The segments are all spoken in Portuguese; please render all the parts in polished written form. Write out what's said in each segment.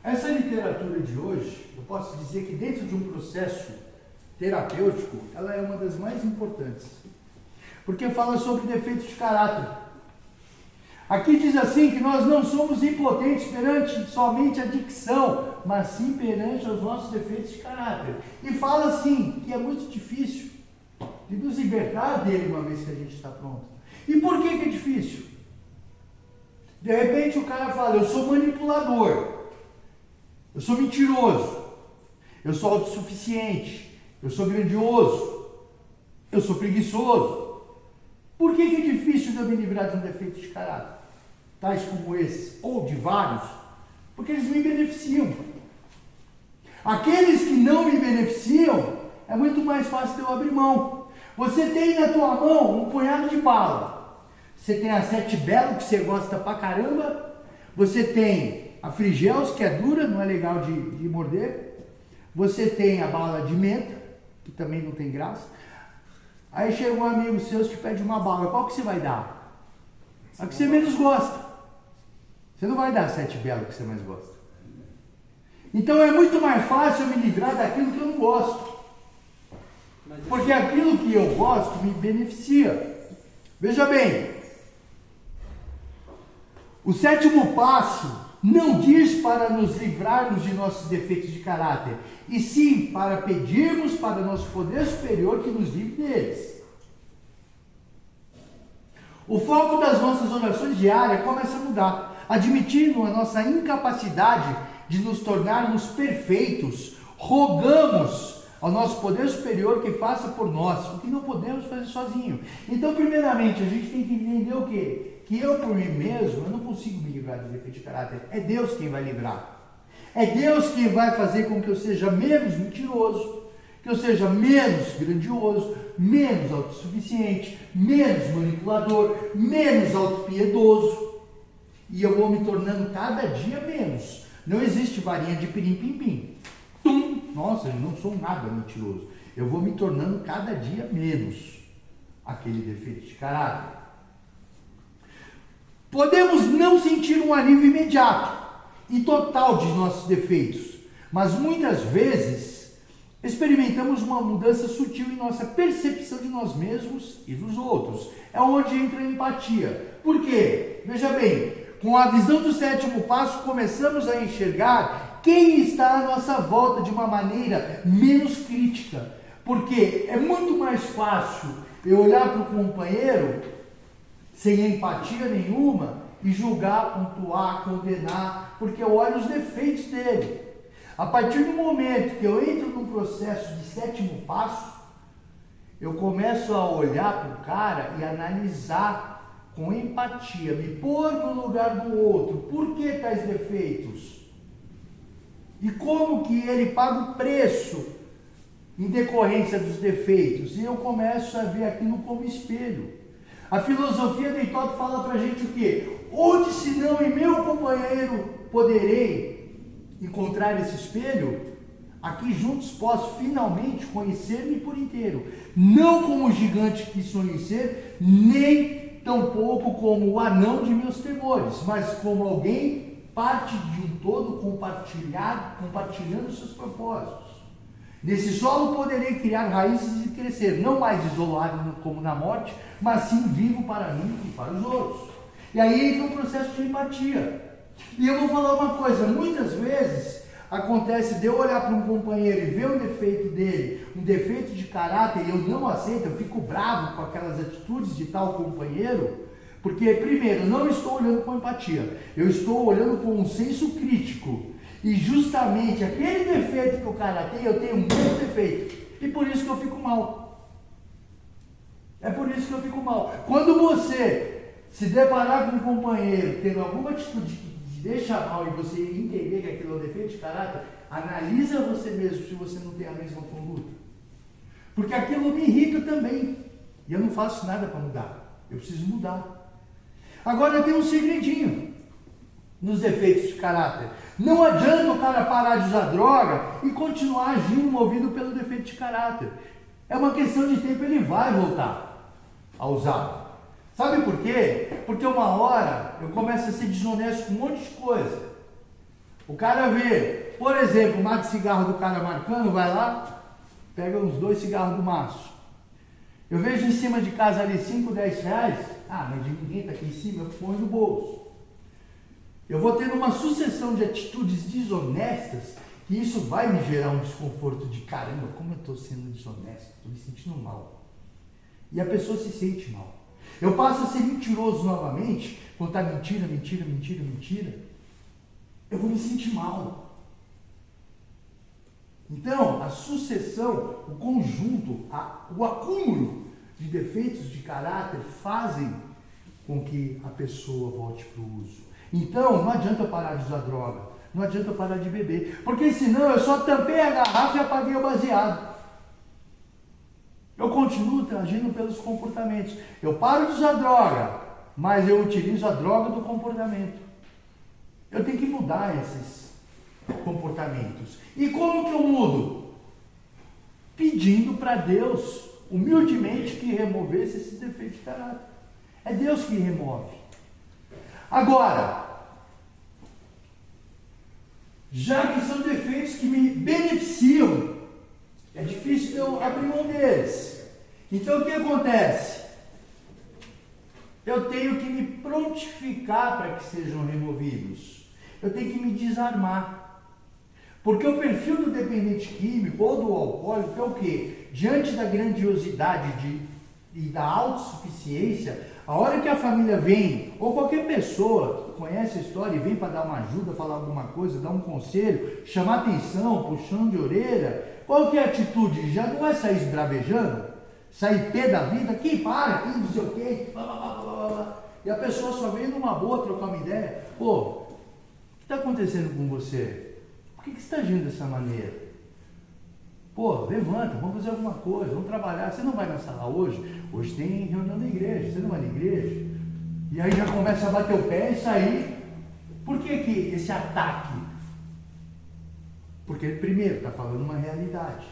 Essa literatura de hoje, eu posso dizer que dentro de um processo terapêutico, ela é uma das mais importantes. Porque fala sobre defeitos de caráter. Aqui diz assim que nós não somos impotentes perante somente a dicção, mas sim perante os nossos defeitos de caráter. E fala assim, que é muito difícil de nos libertar dele uma vez que a gente está pronto. E por que é difícil? De repente o cara fala, eu sou manipulador, eu sou mentiroso, eu sou autossuficiente, eu sou grandioso, eu sou preguiçoso. Por que é difícil de eu me livrar de um defeito de caráter? Tais como esses, ou de vários, porque eles me beneficiam. Aqueles que não me beneficiam, é muito mais fácil de eu abrir mão. Você tem na tua mão um punhado de bala. Você tem a Sete Belo, que você gosta pra caramba. Você tem a Frigels, que é dura, não é legal de morder. Você tem a bala de menta, que também não tem graça. Aí chega um amigo seu que te pede uma bala. Qual que você vai dar? A que você menos gosta. Você não vai dar a Sete Belo que você mais gosta. Então é muito mais fácil eu me livrar daquilo que eu não gosto. Porque aquilo que eu gosto me beneficia. Veja bem, o sétimo passo não diz para nos livrarmos de nossos defeitos de caráter, e sim para pedirmos para nosso poder superior que nos livre deles. O foco das nossas orações diárias começa a mudar, admitindo a nossa incapacidade de nos tornarmos perfeitos. Rogamos ao nosso poder superior que faça por nós o que não podemos fazer sozinho. Então, primeiramente, a gente tem que entender o quê? Que eu, por mim mesmo, eu não consigo me livrar do defeito de caráter. É Deus quem vai livrar. É Deus quem vai fazer com que eu seja menos mentiroso, que eu seja menos grandioso, menos autossuficiente, menos manipulador, menos autopiedoso. E eu vou me tornando cada dia menos. Não existe varinha de pirim-pim-pim. Tum! Nossa, eu não sou nada mentiroso. Eu vou me tornando cada dia menos aquele defeito de caráter. Podemos não sentir um alívio imediato e total de nossos defeitos, mas muitas vezes experimentamos uma mudança sutil em nossa percepção de nós mesmos e dos outros. É onde entra a empatia. Por quê? Veja bem, com a visão do sétimo passo, começamos a enxergar quem está à nossa volta de uma maneira menos crítica. Porque é muito mais fácil eu olhar para o companheiro sem empatia nenhuma e julgar, pontuar, condenar, porque eu olho os defeitos dele. A partir do momento que eu entro num processo de sétimo passo, eu começo a olhar para o cara e analisar com empatia, me pôr no lugar do outro. Por que tais defeitos? E como que ele paga o preço em decorrência dos defeitos? E eu começo a ver aquilo como espelho. A filosofia de Aristóteles fala para a gente o quê? Onde senão em meu companheiro poderei encontrar esse espelho? Aqui juntos posso finalmente conhecer-me por inteiro. Não como o gigante que sonho ser, nem tampouco como o anão de meus temores, mas como alguém parte de um todo compartilhando seus propósitos. Nesse solo poderei criar raízes e crescer, não mais isolado como na morte, mas sim vivo para mim e para os outros. E aí entra um processo de empatia. E eu vou falar uma coisa, muitas vezes acontece de eu olhar para um companheiro e ver o defeito dele, um defeito de caráter, e eu não aceito, eu fico bravo com aquelas atitudes de tal companheiro, porque primeiro, eu não estou olhando com empatia, eu estou olhando com um senso crítico. E justamente aquele defeito que o cara tem, eu tenho um mesmo defeito. E por isso que eu fico mal. É por isso que eu fico mal. Quando você se deparar com um companheiro tendo alguma atitude que te deixa mal e você entender que aquilo é um defeito de caráter, analisa você mesmo se você não tem a mesma conduta. Porque aquilo me irrita também. E eu não faço nada para mudar. Eu preciso mudar. Agora tem um segredinho nos defeitos de caráter. Não adianta o cara parar de usar droga e continuar agindo movido pelo defeito de caráter. É uma questão de tempo, ele vai voltar a usar. Sabe por quê? Porque uma hora eu começo a ser desonesto com um monte de coisa. O cara vê, por exemplo, o maço de cigarro do cara marcando, vai lá, pega uns 2 cigarros do maço. Eu vejo em cima de casa ali 5, 10 reais, mas de ninguém está aqui em cima, eu ponho no bolso. Eu vou tendo uma sucessão de atitudes desonestas, que isso vai me gerar um desconforto de caramba, como eu estou sendo desonesto, estou me sentindo mal. E a pessoa se sente mal. Eu passo a ser mentiroso novamente, contar mentira, mentira, mentira, mentira. Eu vou me sentir mal. Então, a sucessão, o conjunto, o acúmulo de defeitos de caráter fazem com que a pessoa volte para o uso. Então, não adianta eu parar de usar droga, não adianta eu parar de beber, porque senão eu só tampei a garrafa e apaguei o baseado. Eu continuo agindo pelos comportamentos. Eu paro de usar droga, mas eu utilizo a droga do comportamento. Eu tenho que mudar esses comportamentos. E como que eu mudo? Pedindo para Deus, humildemente, que removesse esses defeitos de caráter. É Deus que remove. Agora, já que são defeitos que me beneficiam, é difícil eu abrir mão deles. Então o que acontece? Eu tenho que me prontificar para que sejam removidos. Eu tenho que me desarmar. Porque o perfil do dependente químico ou do alcoólico é o quê? Diante da grandiosidade e da autossuficiência, a hora que a família vem, ou qualquer pessoa conhece a história e vem para dar uma ajuda, falar alguma coisa, dar um conselho, chamar atenção, puxão de orelha, qual que é a atitude? Já não é sair esbravejando? Sair pé da vida? Aqui, para, aqui, não sei o quê, blá, blá, blá, blá, blá. E a pessoa só vem numa boa trocar uma ideia. Pô, o que está acontecendo com você? Por que você está agindo dessa maneira? Pô, levanta, vamos fazer alguma coisa, vamos trabalhar. Você não vai na sala hoje? Hoje tem reunião na igreja, você não vai na igreja? E aí já começa a bater o pé e sair. Por que esse ataque? Porque ele primeiro está falando uma realidade.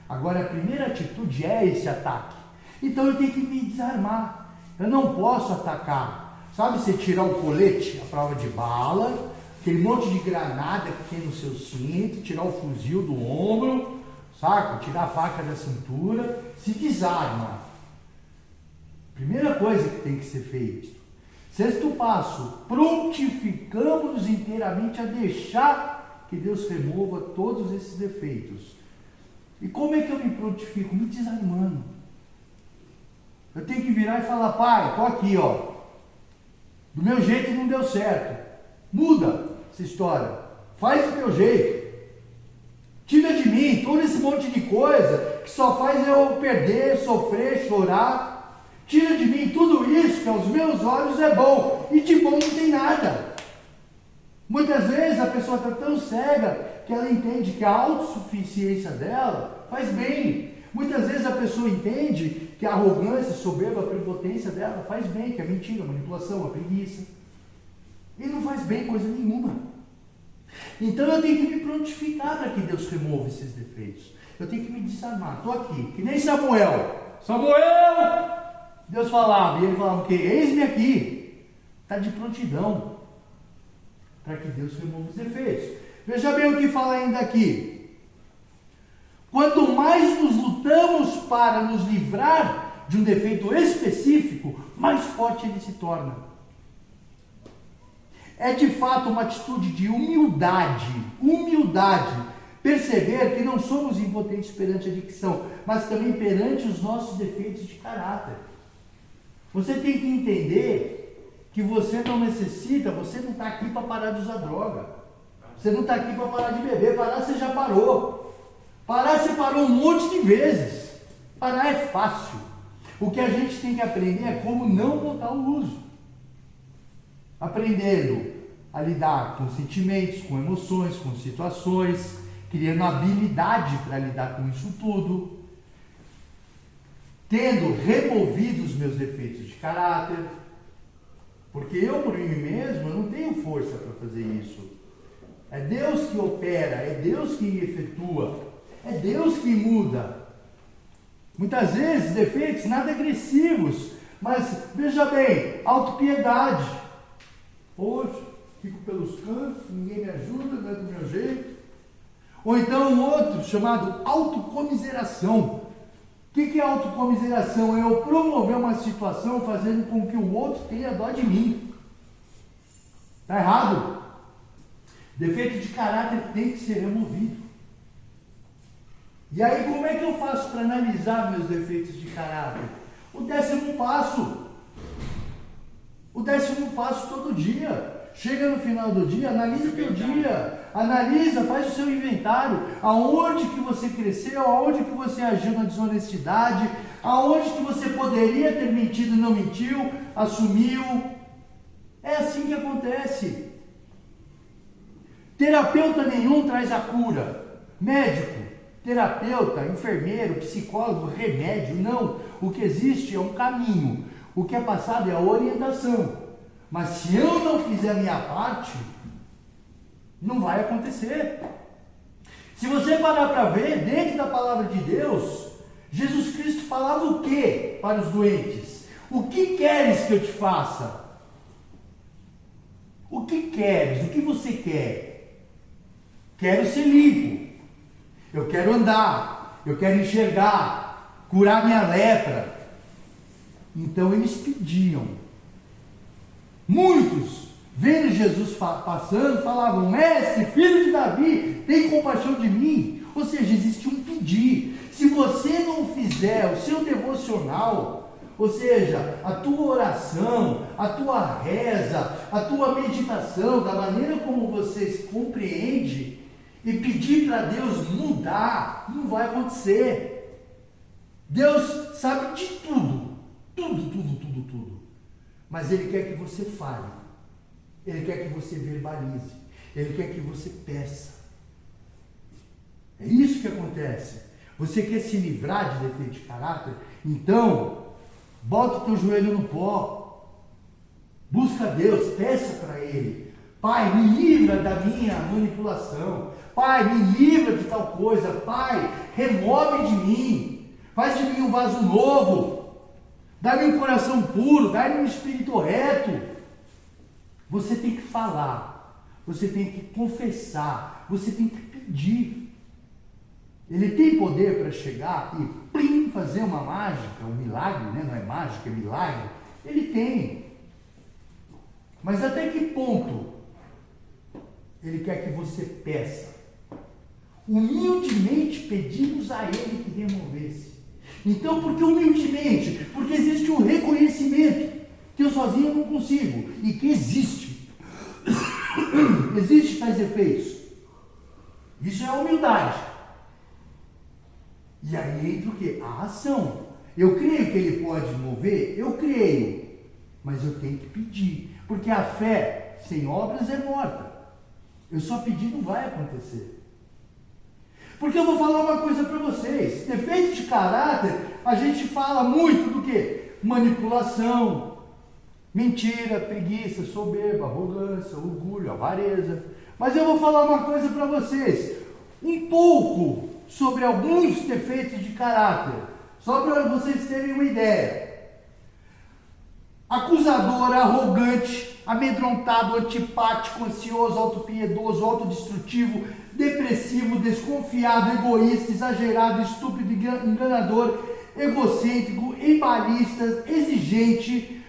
Agora a primeira atitude é esse ataque. Então eu tenho que me desarmar. Eu não posso atacar. Sabe, você tirar o colete, a prova de bala, aquele monte de granada que tem no seu cinto, tirar o fuzil do ombro, saca? Tirar a faca da cintura, se desarma. Primeira coisa que tem que ser feita. Sexto passo, prontificamos-nos inteiramente a deixar que Deus remova todos esses defeitos. E como é que eu me prontifico? Me desarmando. Eu tenho que virar e falar, pai, tô aqui, ó. Do meu jeito não deu certo. Muda essa história. Faz do teu jeito. Tira de mim todo esse monte de coisa que só faz eu perder, sofrer, chorar. Tira de mim tudo isso que aos meus olhos é bom. E de bom não tem nada. Muitas vezes a pessoa está tão cega que ela entende que a autossuficiência dela faz bem. Muitas vezes a pessoa entende que a arrogância, a soberba, a prepotência dela faz bem, que é mentira, a manipulação, a preguiça. E não faz bem coisa nenhuma. Então eu tenho que me prontificar para que Deus remova esses defeitos. Eu tenho que me desarmar. Estou aqui, que nem Samuel. Samuel! Deus falava, e ele falava o quê? Eis-me aqui. Está de prontidão para que Deus remova os defeitos. Veja bem o que fala ainda aqui. Quanto mais nos lutamos para nos livrar de um defeito específico, mais forte ele se torna. É de fato uma atitude de humildade, perceber que não somos impotentes perante a adicção, mas também perante os nossos defeitos de caráter. Você tem que entender que você não necessita, você não está aqui para parar de usar droga. Você não está aqui para parar de beber. Parar você já parou. Parar você parou um monte de vezes. Parar é fácil. O que a gente tem que aprender é como não voltar ao uso. Aprendendo a lidar com sentimentos, com emoções, com situações, criando habilidade para lidar com isso tudo, tendo removido os meus defeitos de caráter, porque eu por mim mesmo eu não tenho força para fazer isso. É Deus que opera, é Deus que efetua, é Deus que muda. Muitas vezes defeitos nada agressivos, mas veja bem, autopiedade. Poxa, fico pelos cantos, ninguém me ajuda, não é do meu jeito. Ou então um outro chamado autocomiseração. O que é autocomiseração? É eu promover uma situação fazendo com que o outro tenha dó de mim. Está errado. Defeito de caráter tem que ser removido. E aí, como é que eu faço para analisar meus defeitos de caráter? O 10º passo. O 10º passo todo dia. Chega no final do dia, analisa o teu dia. Analisa, faz o seu inventário. Aonde que você cresceu, aonde que você agiu na desonestidade, aonde que você poderia ter mentido e não mentiu, assumiu. É assim que acontece. Terapeuta nenhum traz a cura. Médico, terapeuta, enfermeiro, psicólogo, remédio, não. O que existe é um caminho. O que é passado é a orientação. Mas se eu não fizer a minha parte, não vai acontecer. Se você parar para ver, dentro da palavra de Deus, Jesus Cristo falava o que para os doentes? O que queres que eu te faça? O que queres? O que você quer? Quero ser limpo. Eu quero andar. Eu quero enxergar. Curar minha lepra. Então eles pediam. Muitos, vendo Jesus passando, falavam: Mestre, filho de Davi, tem compaixão de mim. Ou seja, existe um pedir. Se você não fizer o seu devocional, ou seja, a tua oração, a tua reza, a tua meditação, da maneira como você compreende, e pedir para Deus mudar, não vai acontecer. Deus sabe de tudo. Tudo. Mas Ele quer que você fale. Ele quer que você verbalize. Ele quer que você peça. É isso que acontece. Você quer se livrar de defeito de caráter? Então, bota o teu joelho no pó. Busca Deus, peça para Ele. Pai, me livra da minha manipulação. Pai, me livra de tal coisa. Pai, remove de mim. Faz de mim um vaso novo. Dá-me um coração puro, dá-me um espírito reto. Você tem que falar, você tem que confessar, você tem que pedir. Ele tem poder para chegar e plim, fazer uma mágica, um milagre, né? Não é mágica, é milagre. Ele tem. Mas até que ponto Ele quer que você peça? Humildemente pedimos a Ele que removesse. Então, por que humildemente? Porque existe um reconhecimento que eu sozinho não consigo e que existe. Existem tais efeitos. Isso é a humildade. E aí entra o quê? A ação. Eu creio que Ele pode mover? Eu creio. Mas eu tenho que pedir. Porque a fé sem obras é morta. Eu só pedir não vai acontecer. Porque eu vou falar uma coisa para vocês. Defeito de caráter, a gente fala muito do que? Manipulação, mentira, preguiça, soberba, arrogância, orgulho, avareza. Mas eu vou falar uma coisa para vocês. Um pouco sobre alguns defeitos de caráter. Só para vocês terem uma ideia. Acusador, arrogante, amedrontado, antipático, ansioso, autopiedoso, autodestrutivo, depressivo, desconfiado, egoísta, exagerado, estúpido, enganador, egocêntrico, embalista, exigente,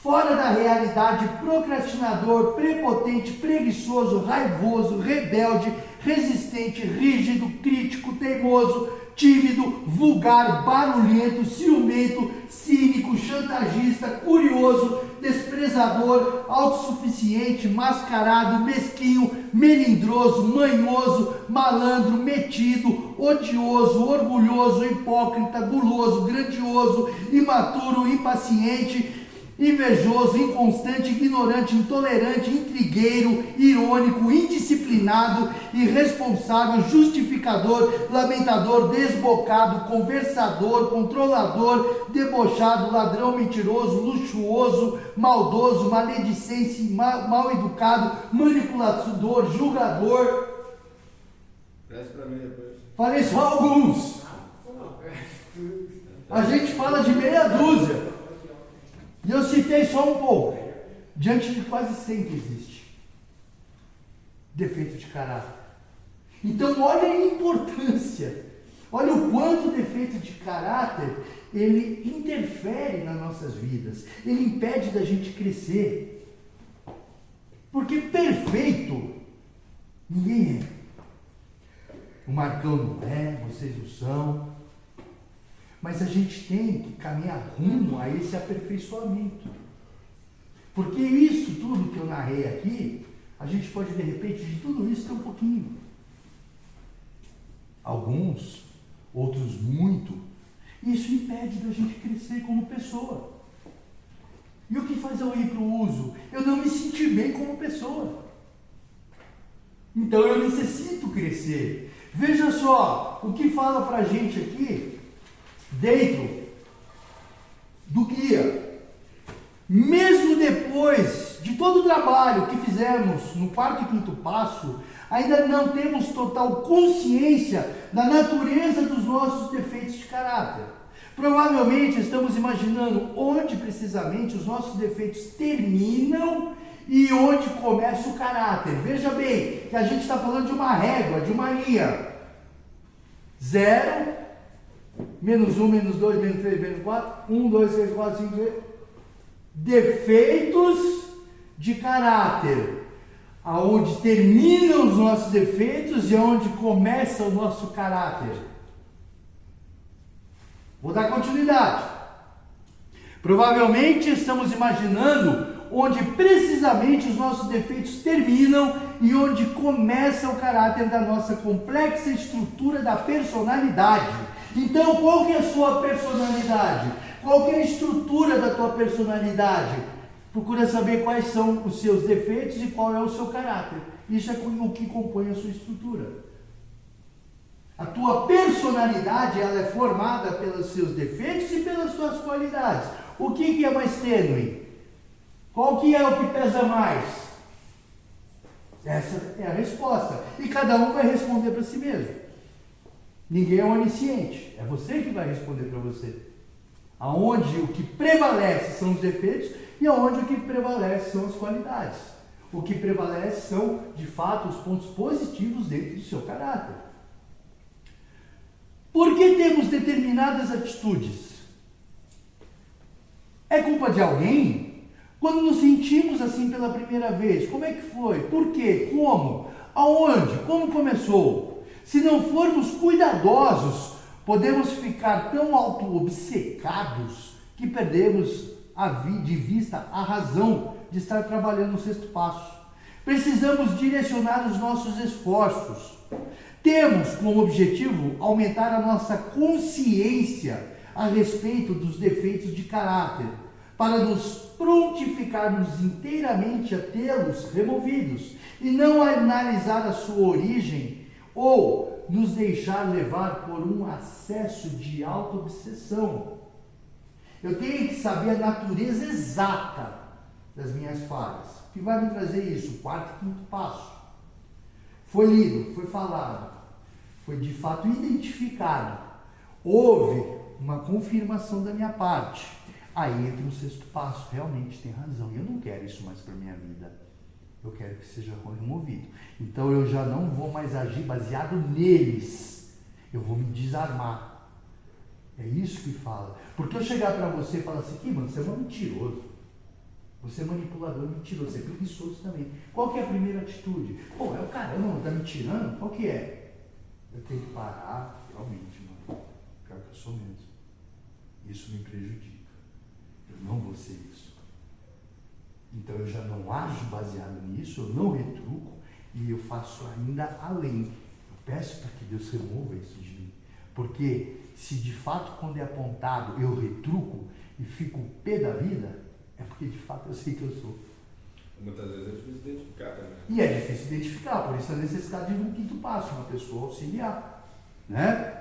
fora da realidade, procrastinador, prepotente, preguiçoso, raivoso, rebelde, resistente, rígido, crítico, teimoso, tímido, vulgar, barulhento, ciumento, cínico, chantagista, curioso, desprezador, autossuficiente, mascarado, mesquinho, melindroso, manhoso, malandro, metido, odioso, orgulhoso, hipócrita, guloso, grandioso, imaturo, impaciente, invejoso, inconstante, ignorante, intolerante, intrigueiro, irônico, indisciplinado, irresponsável, justificador, lamentador, desbocado, conversador, controlador, debochado, ladrão, mentiroso, luxuoso, maldoso, maledicente, mal educado, manipulador, julgador. Presta pra mim depois. Falei só alguns. A gente fala de meia dúzia. E eu citei só um pouco, diante de quase 100 que existe. defeito de caráter. Então, olha a importância, olha o quanto o defeito de caráter, ele interfere nas nossas vidas, ele impede da gente crescer. Porque perfeito, ninguém é. O Marcão não é, vocês não são. Mas a gente tem que caminhar rumo a esse aperfeiçoamento. Porque isso tudo que eu narrei aqui, a gente pode de repente de tudo isso ter um pouquinho. Alguns, outros muito. Isso impede da gente crescer como pessoa. E o que faz eu ir para o uso? Eu não me sentir bem como pessoa. Então eu necessito crescer. Veja só o que fala para a gente aqui, dentro do guia. Mesmo depois de todo o trabalho que fizemos no quarto e quinto passo, ainda não temos total consciência da natureza dos nossos defeitos de caráter. Provavelmente estamos imaginando onde precisamente os nossos defeitos terminam e onde começa o caráter. Veja bem, que a gente está falando de uma régua, de uma linha. 0, menos 1, menos 2, menos 3, menos 4, 1, 2, 3, 4, 5, 6. Defeitos de caráter. Aonde terminam os nossos defeitos e aonde começa o nosso caráter. Vou dar continuidade. Provavelmente estamos imaginando onde precisamente os nossos defeitos terminam e onde começa o caráter da nossa complexa estrutura da personalidade. Então, qual que é a sua personalidade? Qual que é a estrutura da tua personalidade? Procura saber quais são os seus defeitos e qual é o seu caráter. Isso é o que compõe a sua estrutura. A tua personalidade, ela é formada pelos seus defeitos e pelas suas qualidades. O que é mais tênue? Qual que é o que pesa mais? Essa é a resposta. E cada um vai responder para si mesmo. Ninguém é onisciente. É você que vai responder para você. Aonde o que prevalece são os defeitos e aonde o que prevalece são as qualidades. O que prevalece são, de fato, os pontos positivos dentro do seu caráter. Por que temos determinadas atitudes? É culpa de alguém? Quando nos sentimos assim pela primeira vez, como é que foi? Por quê? Como? Aonde? Como começou? Se não formos cuidadosos, podemos ficar tão auto-obcecados que perdemos de vista a razão de estar trabalhando no sexto passo. Precisamos direcionar os nossos esforços. Temos como objetivo aumentar a nossa consciência a respeito dos defeitos de caráter, para nos prontificarmos inteiramente a tê-los removidos e não analisar a sua origem ou nos deixar levar por um acesso de auto-obsessão. Eu tenho que saber a natureza exata das minhas falhas. O que vai me trazer isso? O quarto e quinto passo. Foi lido, foi falado, foi de fato identificado. Houve uma confirmação da minha parte. Aí entra o sexto passo, realmente tem razão. Eu não quero isso mais para a minha vida. Eu quero que seja removido. Então eu já não vou mais agir baseado neles. Eu vou me desarmar. É isso que fala. Porque eu chegar para você e falar assim, que mano, você é um mentiroso. Você é manipulador, mentiroso, você é preguiçoso também. Qual que é a primeira atitude? Pô, é o caramba, tá me tirando? Qual que é? Eu tenho que parar, realmente, mano. Pior que eu sou mesmo. Isso me prejudica. Eu não vou ser isso. Então eu já não ajo baseado nisso, eu não retruco e eu faço ainda além. Eu peço para que Deus remova isso de mim. Porque se de fato quando é apontado eu retruco e fico pé da vida, é porque de fato eu sei que eu sou. Muitas vezes é difícil identificar também. E é difícil identificar, por isso a necessidade de um quinto passo, uma pessoa auxiliar. Né?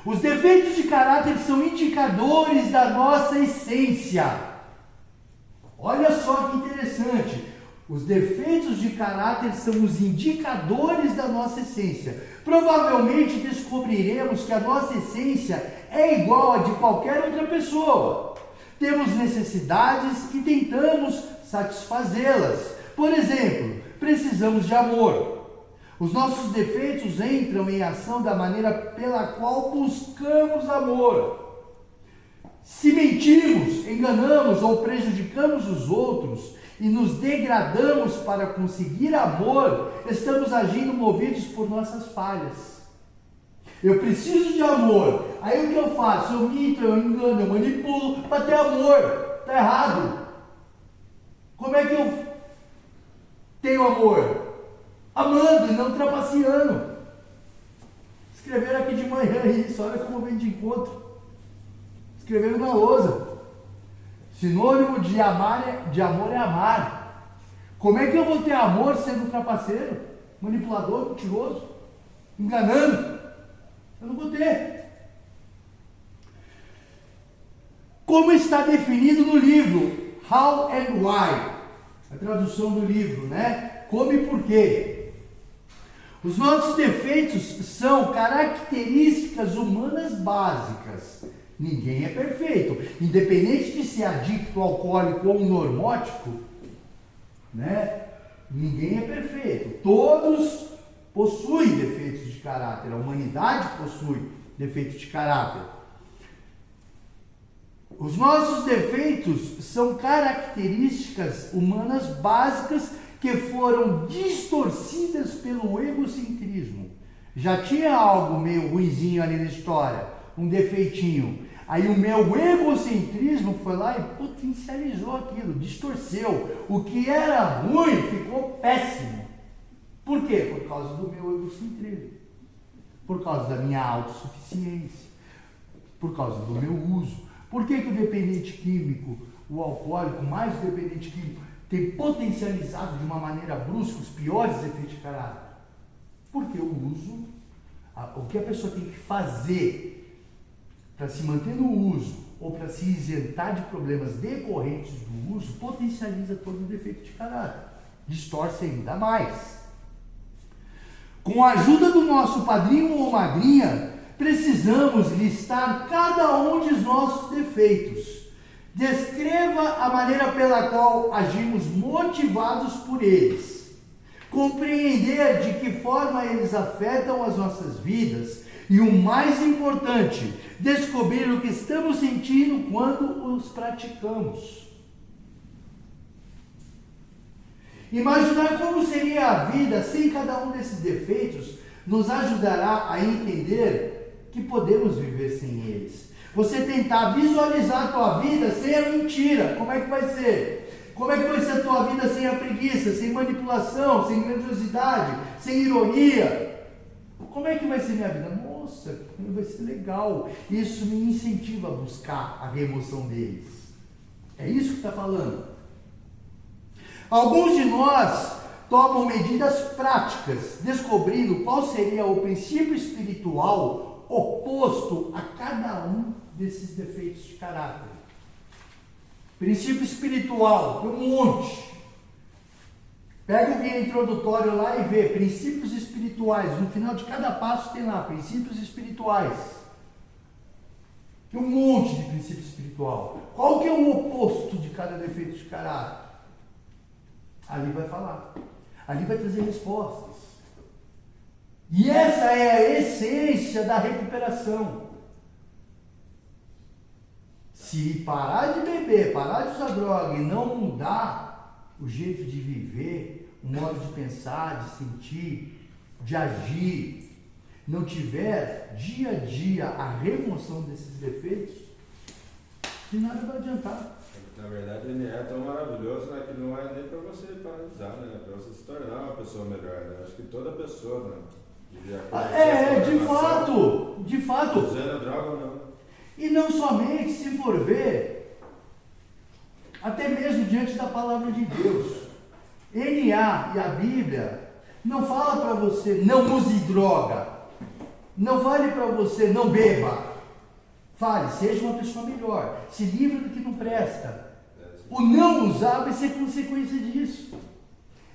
Os defeitos de caráter são indicadores da nossa essência. Olha só que interessante. Os defeitos de caráter são os indicadores da nossa essência. Provavelmente descobriremos que a nossa essência é igual a de qualquer outra pessoa. Temos necessidades e tentamos satisfazê-las. Por exemplo, precisamos de amor. Os nossos defeitos entram em ação da maneira pela qual buscamos amor. Se mentimos, enganamos ou prejudicamos os outros e nos degradamos para conseguir amor, estamos agindo movidos por nossas falhas. Eu preciso de amor. Aí o que eu faço? Eu minto, eu engano, eu manipulo para ter amor. Está errado. Como é que eu tenho amor? Amando e não trapaceando. Escreveram aqui de manhã isso, olha como vem de encontro. Escreveram na lousa. Sinônimo de amor é amar. Como é que eu vou ter amor sendo trapaceiro, manipulador, mentiroso, enganando? Eu não vou ter. Como está definido no livro How and Why, a tradução do livro, né? Como e por quê. Os nossos defeitos são características humanas básicas. Ninguém é perfeito. Independente de ser adicto, alcoólico ou normótico, né? Ninguém é perfeito. Todos possuem defeitos de caráter. A humanidade possui defeitos de caráter. Os nossos defeitos são características humanas básicas que foram distorcidas pelo egocentrismo. Já tinha algo meio ruinzinho ali na história, um defeitinho. Aí o meu egocentrismo foi lá e potencializou aquilo, distorceu. O que era ruim ficou péssimo. Por quê? Por causa do meu egocentrismo. Por causa da minha autossuficiência. Por causa do meu uso. Por que o dependente químico, o alcoólico, mais o dependente químico, tem potencializado de uma maneira brusca os piores efeitos de caráter? Porque o uso, o que a pessoa tem que fazer para se manter no uso ou para se isentar de problemas decorrentes do uso, potencializa todo o defeito de caráter. Distorce ainda mais. Com a ajuda do nosso padrinho ou madrinha, precisamos listar cada um de nossos defeitos. Descreva a maneira pela qual agimos motivados por eles. Compreender de que forma eles afetam as nossas vidas. E o mais importante, descobrir o que estamos sentindo quando os praticamos. Imaginar como seria a vida sem cada um desses defeitos nos ajudará a entender que podemos viver sem eles. Você tentar visualizar a tua vida sem a mentira, como é que vai ser? Como é que vai ser a tua vida sem a preguiça, sem manipulação, sem grandiosidade, sem ironia? Como é que vai ser minha vida? Nossa, vai ser legal. Isso me incentiva a buscar a remoção deles. É isso que está falando. Alguns de nós tomam medidas práticas, descobrindo qual seria o princípio espiritual oposto a cada um desses defeitos de caráter. Princípio espiritual, tem um monte. Pega o guia introdutório lá e vê princípios espirituais. No final de cada passo tem lá princípios espirituais. Tem um monte de princípio espiritual. Qual que é o oposto de cada defeito de caráter? Ali vai falar. Ali vai trazer respostas. E essa é a essência da recuperação. Se parar de beber, parar de usar droga e não mudar o jeito de viver, o modo de pensar, de sentir, de agir, não tiver dia a dia a remoção desses defeitos, de nada vai adiantar. Na verdade, ele é tão maravilhoso, né, que não é nem para você paralisar, né, para você se tornar uma pessoa melhor, né? Acho que toda pessoa, né, devia de fato. Usando droga ou não. E não somente, se for ver, até mesmo diante da palavra de Deus. NA e a Bíblia não fala para você não use droga, não fale para você não beba. Fale, seja uma pessoa melhor, se livre do que não presta. O não usar vai ser consequência disso.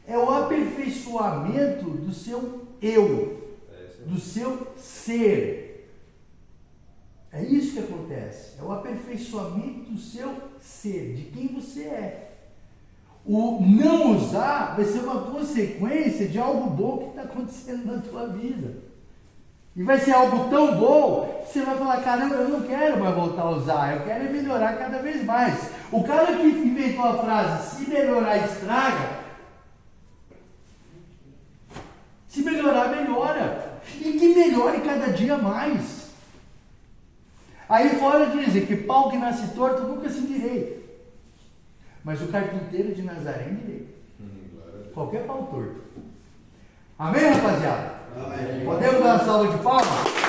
É o aperfeiçoamento do seu eu, do seu ser. É isso que acontece. É o aperfeiçoamento do seu ser, de quem você é. o não usar vai ser uma consequência de algo bom que está acontecendo na tua vida. E vai ser algo tão bom que você vai falar, caramba, eu não quero mais voltar a usar, eu quero melhorar cada vez mais. O cara que inventou a frase, se melhorar estraga, se melhorar, melhora. E que melhore cada dia mais. Aí fora dizem que pau que nasce torto nunca se endireita. Mas o carpinteiro de Nazaré endireita. Qualquer pau torto. Amém, rapaziada? Amém. Podemos dar uma salva de palmas?